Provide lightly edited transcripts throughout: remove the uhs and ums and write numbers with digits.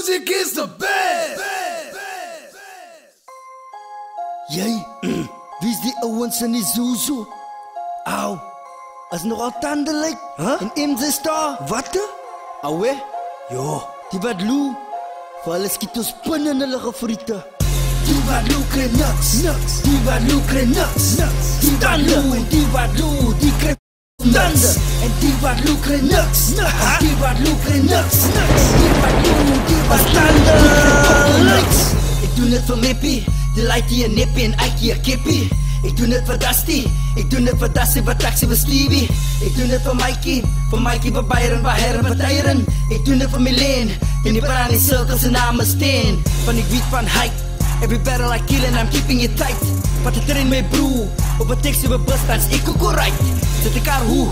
music is the best. Jy, wie is die ouwens in die Zuzu? Au, is nogal tandelijk. En MZ Star, wat? Auwe? Jo, die wat loe. Voor alles skiet ons pin in hulle gefriete. Die wat loe krijg niks. Die wat loe krijg niks. Die wat loe en die wat loe, die krijg tanden. En die wat loe krijg niks. Die wat loe krijg niks. Die wat loe, die wat tanden. Ik doe het voor Mippie. Die leidt hier een nippie en Ike een kippie. Ik doe het voor Dusty. Ik doe het voor Dusty, voor Taxi, voor Stevie. Ik doe het voor Mikey. Voor Mikey, voor Byron, voor Herren, voor Tyron. Ik doe het voor Milene. In die brand cirkels en namen steen. Van ik weet van hype. Every battle I kill and I'm keeping it tight. Wat het erin mee broe. Op een tekst over bustans, ik ook right. Zet ik haar hoe.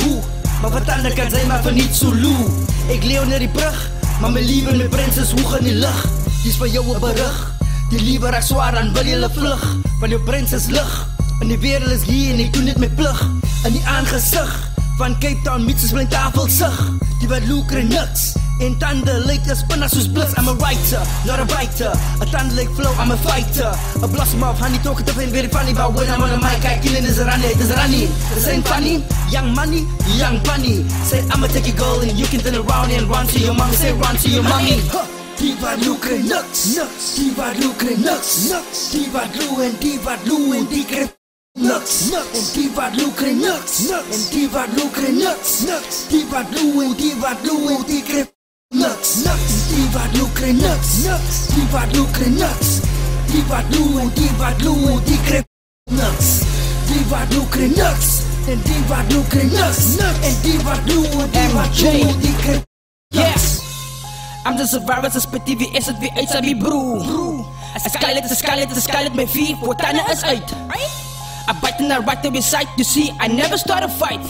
Maar wat anders kan zijn maar van niet zo loe. Ik leeuw naar die brug. Maar mijn lieve mijn prinses hoog in die lucht. Die is van jou op berug. Die lieve raakt zwaar aan wil je vlug. Van je prinses lucht. En die wereld is hier en ik doe dit met plug. En die aangezicht. Van Cape Town meets is mijn tafelsig. Die wat loeker en nuts. In tanden lijkt als spinner zoals bliss. I'm a writer, not a biter. A tanden lijkt flow, I'm a fighter. A blossom of honey, talk it up and very funny. But when I'm on the mic, I killing is a runny, it is a runny. This ain't funny, young money, young bunny. Say I'ma take your goal and you can turn around and run to your mom. Say run to your mommy. Die wat loeker en nuts. Die wat loeker en nuts. Die wat loe en die wat loe en die krijgt nuts. En die wat loeker en nuts. En die wat loeker en nuts. Die wat loe en die wat loe en die krijgt nuts. Die wat loeker en nuts. Die wat loeker en nuts. Die wat loe en die wat loe en die krijgt nuts. Die wat loeker en nuts. En die wat loeker en nuts. En die wat loe en die wat loe en die krijgt nuts. I'm the survivor, so spit die wie is het wie uit sy wie broe. A skylet, my vie, voor tanden is uit. I bite and I right to be sight, you see, I never start a fight.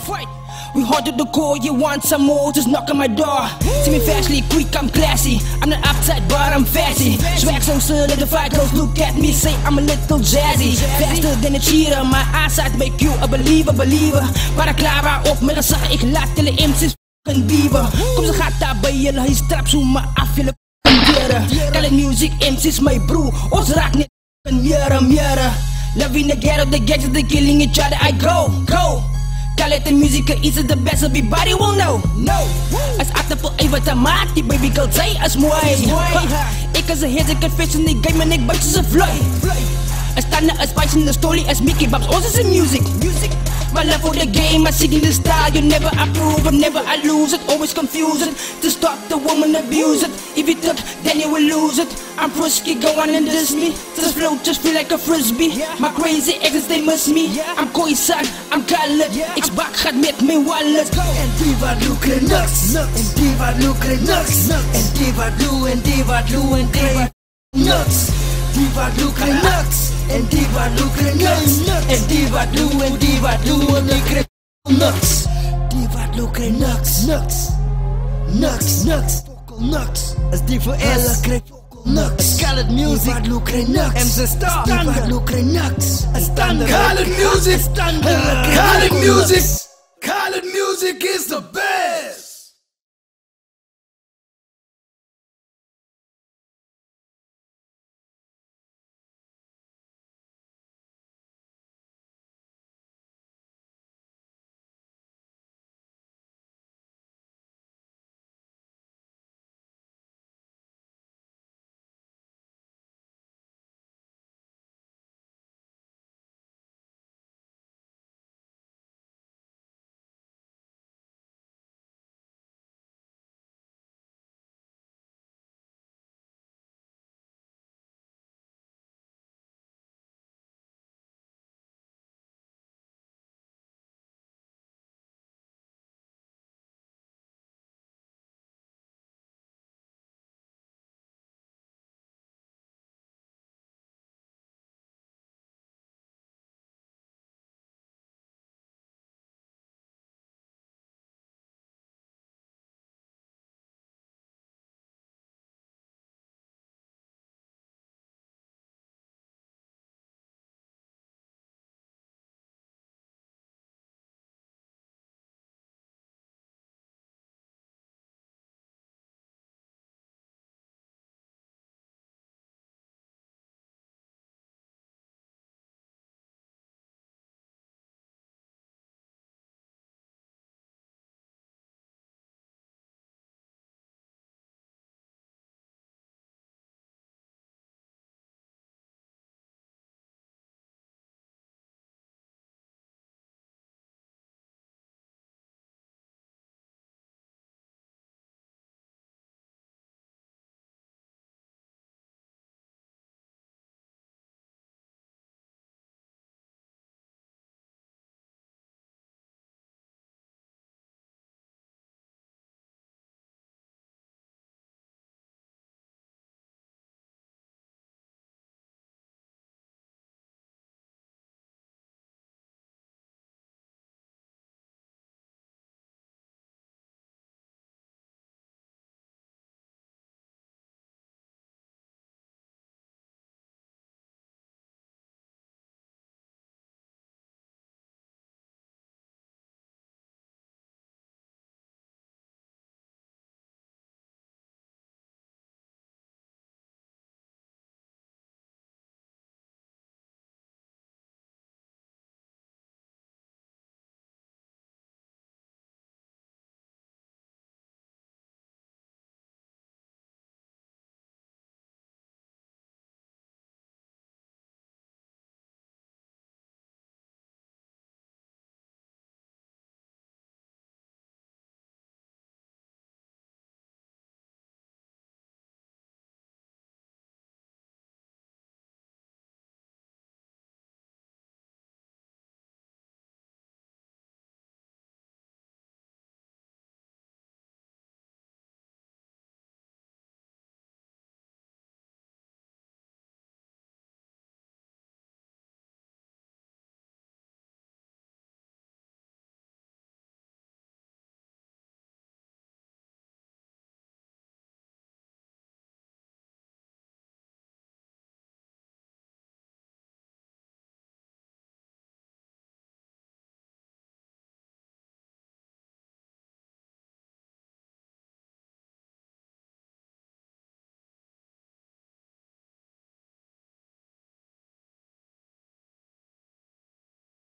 We hard to the core, you want some more, just knock on my door. See me fastly, quick, I'm classy. I'm not uptight, but I'm fancy. Swag so solidified, girls look at me, say I'm a little jazzy. Faster than a cheater, my eyesight make you a believer. Para Clara op met een zag, ik laat jullie MC's een dieven. Kom ze gaat daar bij jullie, hij strapt zo maar af, jullie dieren. Call it music, MC's my broer, ons raakt niet een jaren. Love in the ghetto, the gangs they killing each other, I go. Call it the music, it's the best, everybody will know. As after voor even te maak, die baby girl zij is mooi. Ik is een hit, ik confession, die game en ik buit ze vloei. A standard, a spice in the story, as Mickey Bobs, also some music. My love for the game, I sing in the style, you never approve, never I lose it, always confuse it. To stop the woman abuse it, if you took, then you will lose it. I'm frisky, go on and diss me. This flow just feel like a frisbee. My crazy exes, they miss me. I'm koi son, I'm colored. X-Bak gaat met mijn wallet. En die wat loeker nuts. En die wat loeker nuts. En die wat loe, en die wat loe, en die wat nuts. Die wat loeker nuts. En die wat loeker nuts. En die wat loe, en die wat loe, en die krijgt nuts. Die wat loeker nuts. Nuts. Is die voor elle krijgt nuts. Call it music. Die wat loeker nuts. MZ Star. Die wat loeker nuts. Call it music. Call it music. Call it music is the best.